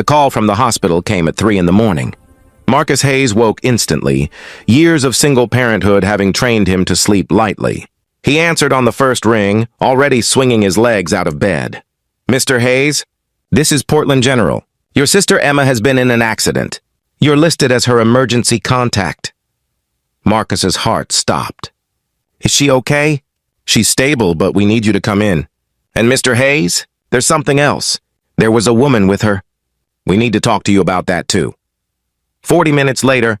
The call from the hospital came at 3 in the morning. Marcus Hayes woke instantly, years of single parenthood having trained him to sleep lightly. He answered on the first ring, already swinging his legs out of bed. "Mr. Hayes, this is Portland General. Your sister Emma has been in an accident. You're listed as her emergency contact." Marcus's heart stopped. "Is she okay?" "She's stable, but we need you to come in." "And Mr. Hayes, there's something else. There was a woman with her. We need to talk to you about that too." 40 minutes later,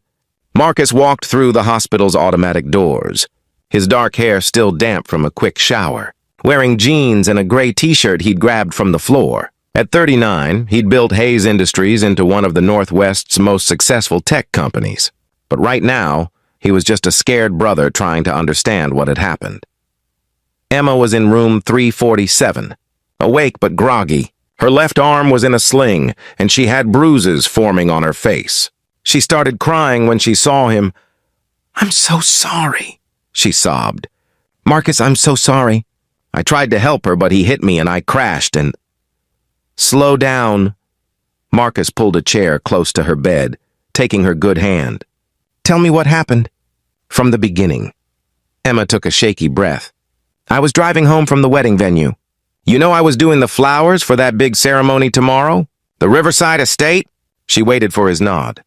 Marcus walked through the hospital's automatic doors, his dark hair still damp from a quick shower, wearing jeans and a gray t-shirt he'd grabbed from the floor. At 39, he'd built Hayes Industries into one of the Northwest's most successful tech companies. But right now, he was just a scared brother trying to understand what had happened. Emma was in room 347, awake but groggy. Her left arm was in a sling, and she had bruises forming on her face. She started crying when she saw him. "I'm so sorry," she sobbed. "Marcus, I'm so sorry. I tried to help her, but he hit me and I crashed and—" "Slow down." Marcus pulled a chair close to her bed, taking her good hand. "Tell me what happened." "From the beginning." Emma took a shaky breath. "I was driving home from the wedding venue. You know I was doing the flowers for that big ceremony tomorrow? The Riverside Estate?" She waited for his nod.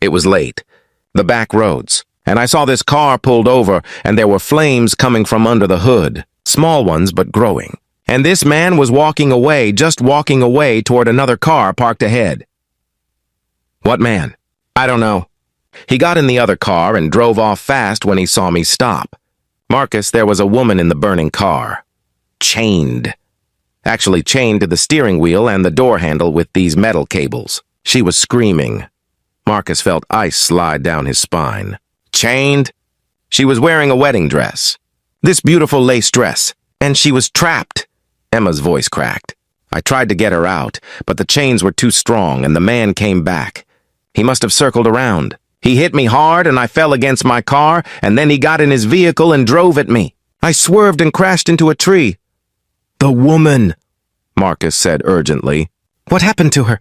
It was late, the back roads, and I saw this car pulled over, and there were flames coming from under the hood, small ones but growing. And this man was walking away, just walking away toward another car parked ahead. "What man?" "I don't know. He got in the other car and drove off fast when he saw me stop. Marcus, there was a woman in the burning car. Chained. Actually chained to the steering wheel and the door handle with these metal cables. She was screaming. Marcus felt ice slide down his spine. Chained? She was wearing a wedding dress. This beautiful lace dress. And she was trapped." Emma's voice cracked. "I tried to get her out, but the chains were too strong and the man came back. He must have circled around. He hit me hard and I fell against my car, and then he got in his vehicle and drove at me. I swerved and crashed into a tree." "The woman," Marcus said urgently. "What happened to her?"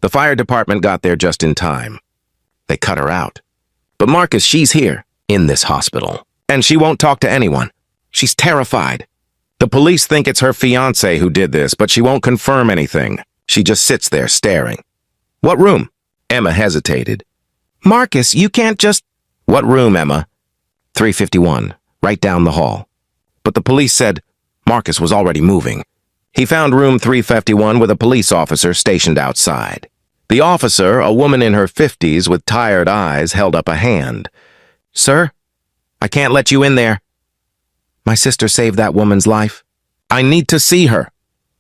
"The fire department got there just in time. They cut her out. But Marcus, she's here, in this hospital. And she won't talk to anyone. She's terrified. The police think it's her fiancé who did this, but she won't confirm anything. She just sits there staring." "What room?" Emma hesitated. "Marcus, you can't just—" "What room, Emma?" 351, right down the hall. But the police said Marcus was already moving. He found room 351 with a police officer stationed outside. The officer, a woman in her 50s with tired eyes, held up a hand. "Sir, I can't let you in there. My sister saved that woman's life. I need to see her.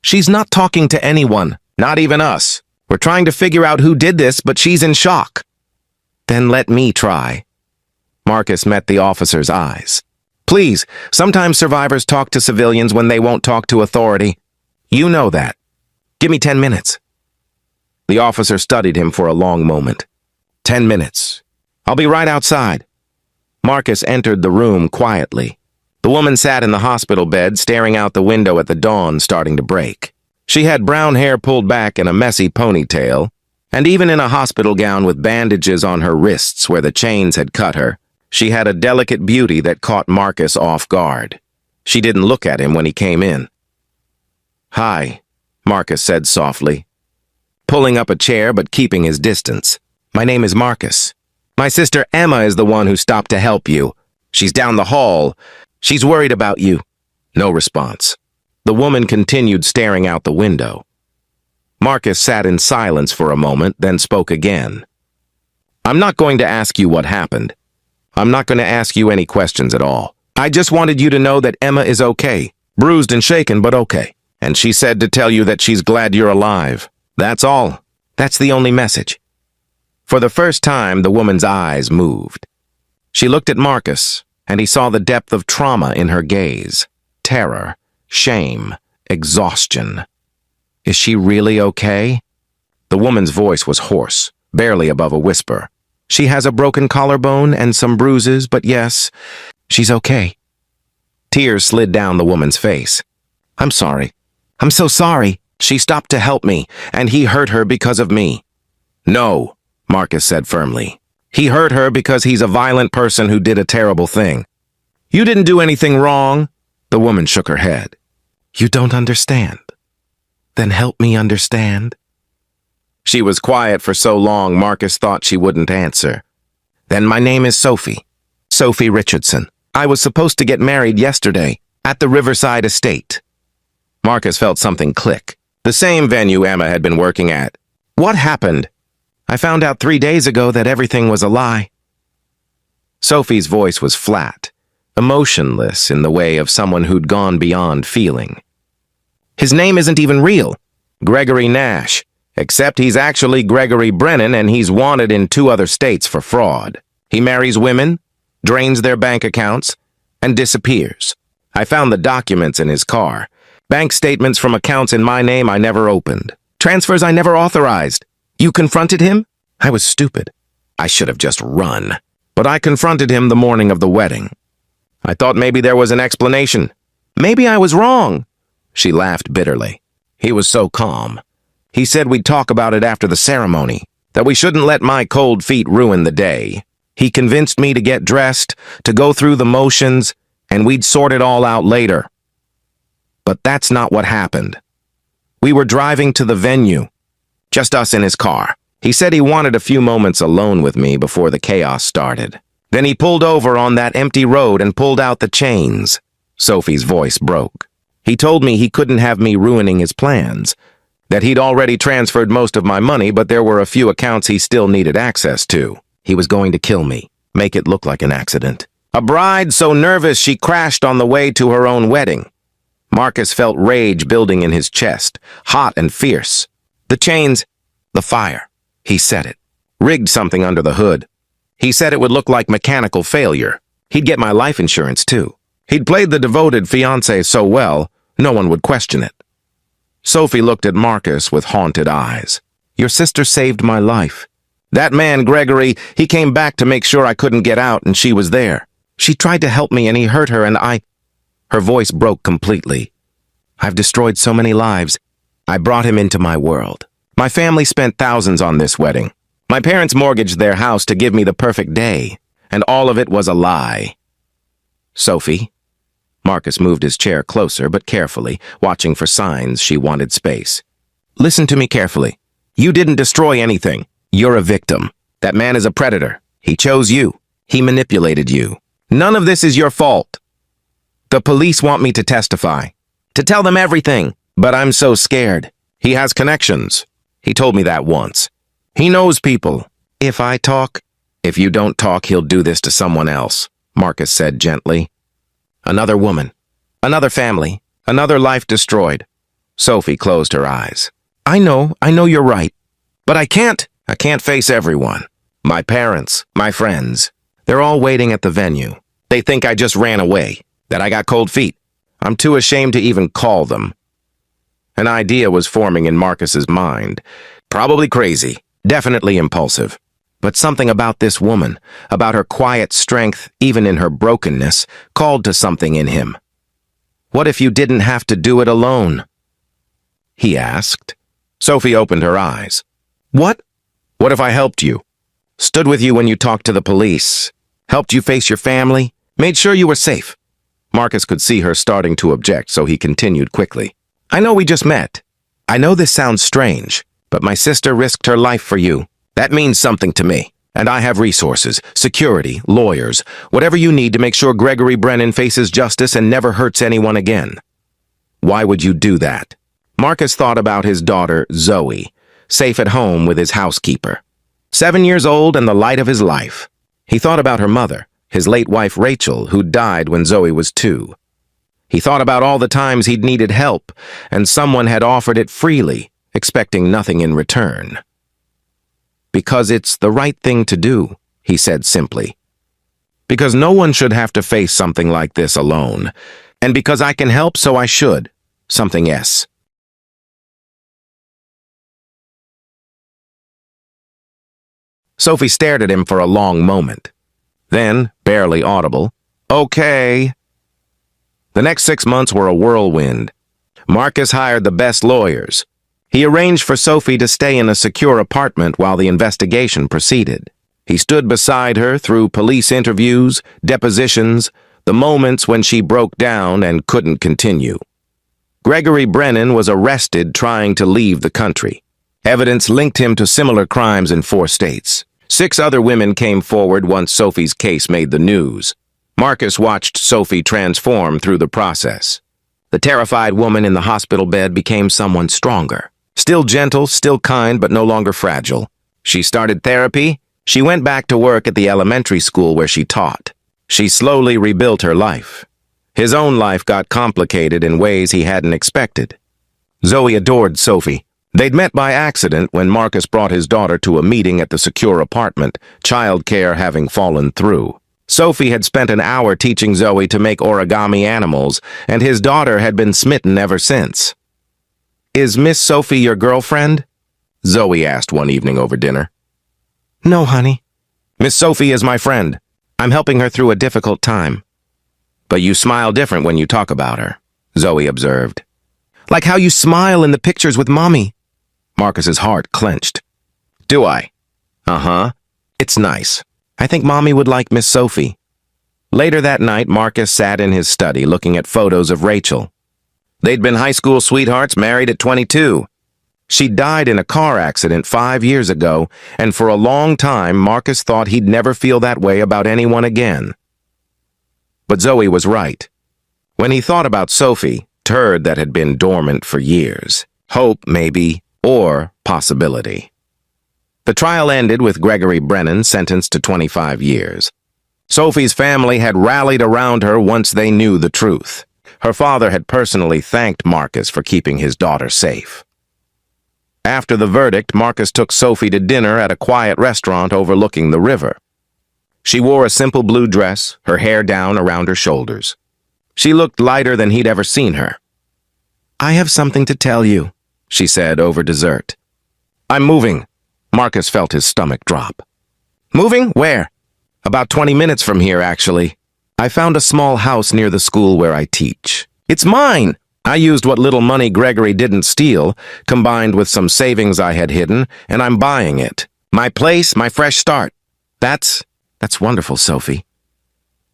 She's not talking to anyone, not even us. We're trying to figure out who did this, but she's in shock." "Then let me try." Marcus met the officer's eyes. "Please, sometimes survivors talk to civilians when they won't talk to authority. You know that. Give me 10 minutes. The officer studied him for a long moment. 10 minutes. I'll be right outside." Marcus entered the room quietly. The woman sat in the hospital bed, staring out the window at the dawn starting to break. She had brown hair pulled back in a messy ponytail, and even in a hospital gown with bandages on her wrists where the chains had cut her, she had a delicate beauty that caught Marcus off guard. She didn't look at him when he came in. "Hi," Marcus said softly, pulling up a chair but keeping his distance. "My name is Marcus. My sister Emma is the one who stopped to help you. She's down the hall. She's worried about you." No response. The woman continued staring out the window. Marcus sat in silence for a moment, then spoke again. "I'm not going to ask you what happened. I'm not going to ask you any questions at all. I just wanted you to know that Emma is okay. Bruised and shaken, but okay. And she said to tell you that she's glad you're alive. That's all. That's the only message." For the first time, the woman's eyes moved. She looked at Marcus, and he saw the depth of trauma in her gaze. Terror, shame, exhaustion. "Is she really okay?" The woman's voice was hoarse, barely above a whisper. "She has a broken collarbone and some bruises, but yes, she's okay." Tears slid down the woman's face. "I'm sorry. I'm so sorry," She stopped to help me, and he hurt her because of me. No, Marcus said firmly. He hurt her because he's a violent person who did a terrible thing. You didn't do anything wrong. The woman shook her head. You don't understand. Then help me understand. She was quiet for so long, Marcus thought she wouldn't answer. Then my name is Sophie. Sophie Richardson. I was supposed to get married yesterday at the Riverside Estate. Marcus felt something click. The same venue Emma had been working at. What happened? I found out 3 days ago that everything was a lie. Sophie's voice was flat, emotionless in the way of someone who'd gone beyond feeling. His name isn't even real. Gregory Nash. Except he's actually Gregory Brennan and he's wanted in 2 other states for fraud. He marries women, drains their bank accounts, and disappears. I found the documents in his car. Bank statements from accounts in my name I never opened. Transfers I never authorized. You confronted him? I was stupid. I should have just run. But I confronted him the morning of the wedding. I thought maybe there was an explanation. Maybe I was wrong. She laughed bitterly. He was so calm. He said we'd talk about it after the ceremony, that we shouldn't let my cold feet ruin the day. He convinced me to get dressed, to go through the motions, and we'd sort it all out later. But that's not what happened. We were driving to the venue, just us in his car. He said he wanted a few moments alone with me before the chaos started. Then he pulled over on that empty road and pulled out the chains. Sophie's voice broke. He told me he couldn't have me ruining his plans, that he'd already transferred most of my money, but there were a few accounts he still needed access to. He was going to kill me, make it look like an accident. A bride so nervous she crashed on the way to her own wedding. Marcus felt rage building in his chest, hot and fierce. The chains, the fire. He said it. Rigged something under the hood. He said it would look like mechanical failure. He'd get my life insurance, too. He'd played the devoted fiancé so well, no one would question it. Sophie looked at Marcus with haunted eyes. Your sister saved my life. That man, Gregory, he came back to make sure I couldn't get out, and she was there. She tried to help me, and he hurt her, and Her voice broke completely. I've destroyed so many lives. I brought him into my world. My family spent thousands on this wedding. My parents mortgaged their house to give me the perfect day, and all of it was a lie. Sophie? Marcus moved his chair closer, but carefully, watching for signs she wanted space. Listen to me carefully. You didn't destroy anything. You're a victim. That man is a predator. He chose you. He manipulated you. None of this is your fault. The police want me to testify, to tell them everything, but I'm so scared. He has connections. He told me that once. He knows people. If I talk, if you don't talk, he'll do this to someone else, Marcus said gently. Another woman, another family, another life destroyed. Sophie closed her eyes. I know you're right, but I can't face everyone. My parents, my friends, they're all waiting at the venue. They think I just ran away, that I got cold feet. I'm too ashamed to even call them. An idea was forming in Marcus's mind. Probably crazy, definitely impulsive. But something about this woman, about her quiet strength, even in her brokenness, called to something in him. What if you didn't have to do it alone? He asked. Sophie opened her eyes. What? What if I helped you? Stood with you when you talked to the police? Helped you face your family? Made sure you were safe? Marcus could see her starting to object, so he continued quickly. I know we just met. I know this sounds strange, but my sister risked her life for you. That means something to me, and I have resources, security, lawyers, whatever you need to make sure Gregory Brennan faces justice and never hurts anyone again. Why would you do that? Marcus thought about his daughter, Zoe, safe at home with his housekeeper. 7 years old and the light of his life. He thought about her mother, his late wife Rachel, who died when Zoe was 2. He thought about all the times he'd needed help, and someone had offered it freely, expecting nothing in return. Because it's the right thing to do, he said simply. Because no one should have to face something like this alone. And because I can help, so I should. Something else. Sophie stared at him for a long moment. Then, barely audible, okay. The next 6 months were a whirlwind. Marcus hired the best lawyers, He arranged for Sophie to stay in a secure apartment while the investigation proceeded. He stood beside her through police interviews, depositions, the moments when she broke down and couldn't continue. Gregory Brennan was arrested trying to leave the country. Evidence linked him to similar crimes in 4 states. 6 other women came forward once Sophie's case made the news. Marcus watched Sophie transform through the process. The terrified woman in the hospital bed became someone stronger. Still gentle, still kind, but no longer fragile. She started therapy. She went back to work at the elementary school where she taught. She slowly rebuilt her life. His own life got complicated in ways he hadn't expected. Zoe adored Sophie. They'd met by accident when Marcus brought his daughter to a meeting at the secure apartment, childcare having fallen through. Sophie had spent an hour teaching Zoe to make origami animals, and his daughter had been smitten ever since. "Is Miss Sophie your girlfriend?" Zoe asked one evening over dinner. "No, honey. Miss Sophie is my friend. I'm helping her through a difficult time." "But you smile different when you talk about her," Zoe observed. "Like how you smile in the pictures with Mommy." Marcus's heart clenched. "Do I?" "Uh-huh. It's nice. I think Mommy would like Miss Sophie." Later that night, Marcus sat in his study looking at photos of Rachel. They'd been high school sweethearts, married at 22. She died in a car accident 5 years ago, and for a long time, Marcus thought he'd never feel that way about anyone again. But Zoe was right. When he thought about Sophie, turd that had been dormant for years, hope, maybe, or possibility. The trial ended with Gregory Brennan sentenced to 25 years. Sophie's family had rallied around her once they knew the truth. Her father had personally thanked Marcus for keeping his daughter safe. After the verdict, Marcus took Sophie to dinner at a quiet restaurant overlooking the river. She wore a simple blue dress, her hair down around her shoulders. She looked lighter than he'd ever seen her. "I have something to tell you," she said over dessert. "I'm moving." Marcus felt his stomach drop. "Moving? Where?" "About 20 minutes from here, actually. I found a small house near the school where I teach. It's mine! I used what little money Gregory didn't steal, combined with some savings I had hidden, and I'm buying it. My place, my fresh start. That's wonderful, Sophie."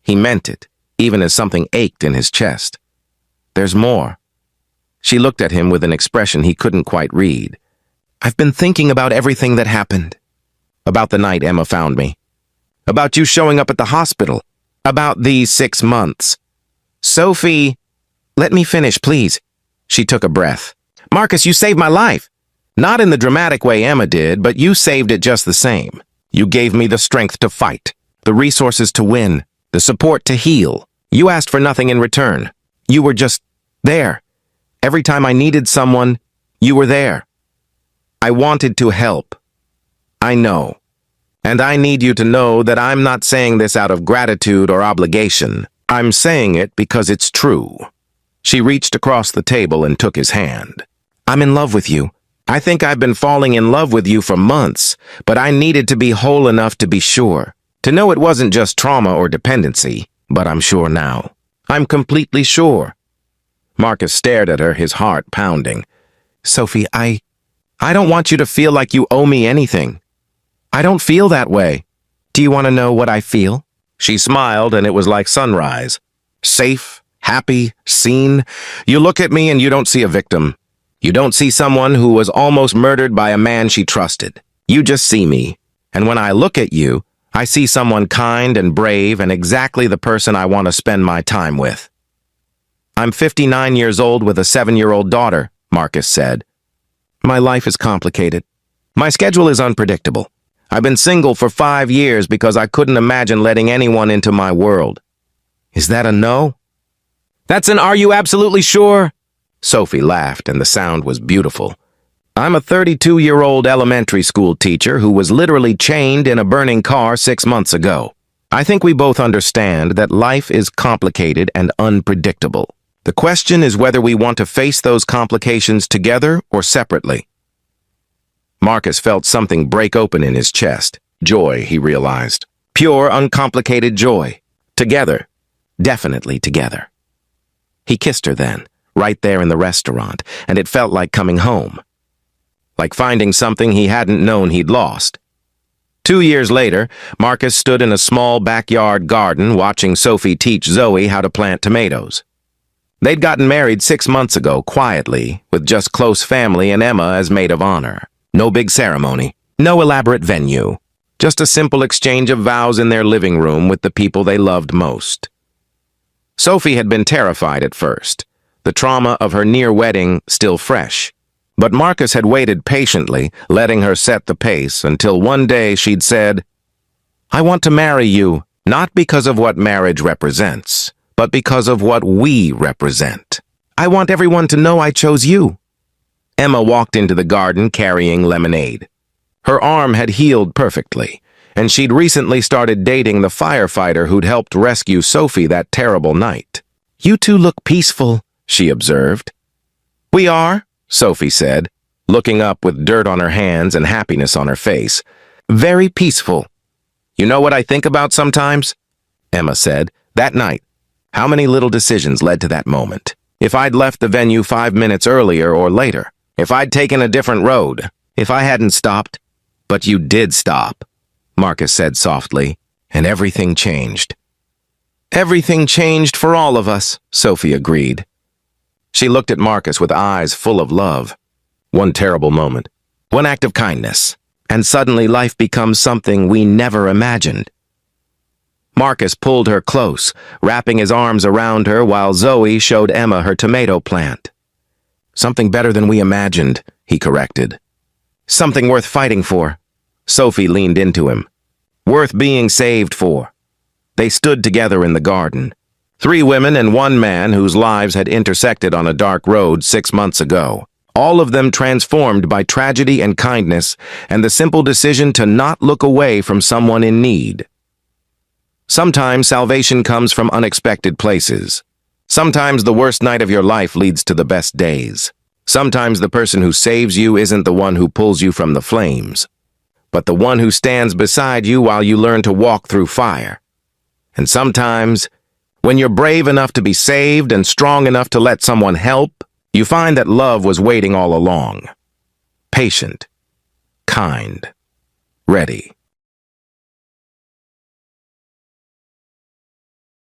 He meant it, even as something ached in his chest. "There's more." She looked at him with an expression he couldn't quite read. "I've been thinking about everything that happened. About the night Emma found me. About you showing up at the hospital. About these 6 months. Sophie, let me finish, please." She took a breath. "Marcus, you saved my life. Not in the dramatic way Emma did, but you saved it just the same. You gave me the strength to fight, the resources to win, the support to heal. You asked for nothing in return. You were just there. Every time I needed someone, you were there. I wanted to help. I know. And I need you to know that I'm not saying this out of gratitude or obligation. I'm saying it because it's true." She reached across the table and took his hand. "I'm in love with you. I think I've been falling in love with you for months, but I needed to be whole enough to be sure. To know it wasn't just trauma or dependency, but I'm sure now. I'm completely sure." Marcus stared at her, his heart pounding. "Sophie, I don't want you to feel like you owe me anything. I don't feel that way. Do you want to know what I feel?" She smiled, and it was like sunrise. Safe, happy, seen. You look at me and you don't see a victim. You don't see someone who was almost murdered by a man she trusted. You just see me. And when I look at you, I see someone kind and brave and exactly the person I want to spend my time with. "I'm 59 years old with a 7-year-old daughter," Marcus said. "My life is complicated. My schedule is unpredictable. I've been single for 5 years because I couldn't imagine letting anyone into my world." "Is that a no?" "That's an are you absolutely sure?" Sophie laughed, and the sound was beautiful. "I'm a 32-year-old elementary school teacher who was literally chained in a burning car 6 months ago. I think we both understand that life is complicated and unpredictable. The question is whether we want to face those complications together or separately." Marcus felt something break open in his chest. Joy, he realized. Pure, uncomplicated joy. Together. Definitely together. He kissed her then, right there in the restaurant, and it felt like coming home. like finding something he hadn't known he'd lost. 2 years later, Marcus stood in a small backyard garden watching Sophie teach Zoe how to plant tomatoes. They'd gotten married 6 months ago, quietly, with just close family and Emma as maid of honor. No big ceremony, no elaborate venue, just a simple exchange of vows in their living room with the people they loved most. Sophie had been terrified at first, the trauma of her near wedding still fresh. But Marcus had waited patiently, letting her set the pace, until one day she'd said, "I want to marry you, not because of what marriage represents, but because of what we represent. I want everyone to know I chose you." Emma walked into the garden carrying lemonade. Her arm had healed perfectly, and she'd recently started dating the firefighter who'd helped rescue Sophie that terrible night. "You two look peaceful," she observed. "We are," Sophie said, looking up with dirt on her hands and happiness on her face. "Very peaceful." "You know what I think about sometimes?" Emma said. "That night. How many little decisions led to that moment? If I'd left the venue 5 minutes earlier or later. If I'd taken a different road. If I hadn't stopped." "But you did stop," Marcus said softly, "and everything changed." "Everything changed for all of us," Sophie agreed. She looked at Marcus with eyes full of love. One terrible moment, one act of kindness, and suddenly life becomes something we never imagined. Marcus pulled her close, wrapping his arms around her while Zoe showed Emma her tomato plant. "Something better than we imagined," he corrected. "Something worth fighting for." Sophie leaned into him. "Worth being saved for." They stood together in the garden. 3 women and 1 man whose lives had intersected on a dark road 6 months ago. All of them transformed by tragedy and kindness and the simple decision to not look away from someone in need. Sometimes salvation comes from unexpected places. Sometimes the worst night of your life leads to the best days. Sometimes the person who saves you isn't the one who pulls you from the flames, but the one who stands beside you while you learn to walk through fire. And sometimes, when you're brave enough to be saved and strong enough to let someone help, you find that love was waiting all along. Patient, kind, ready.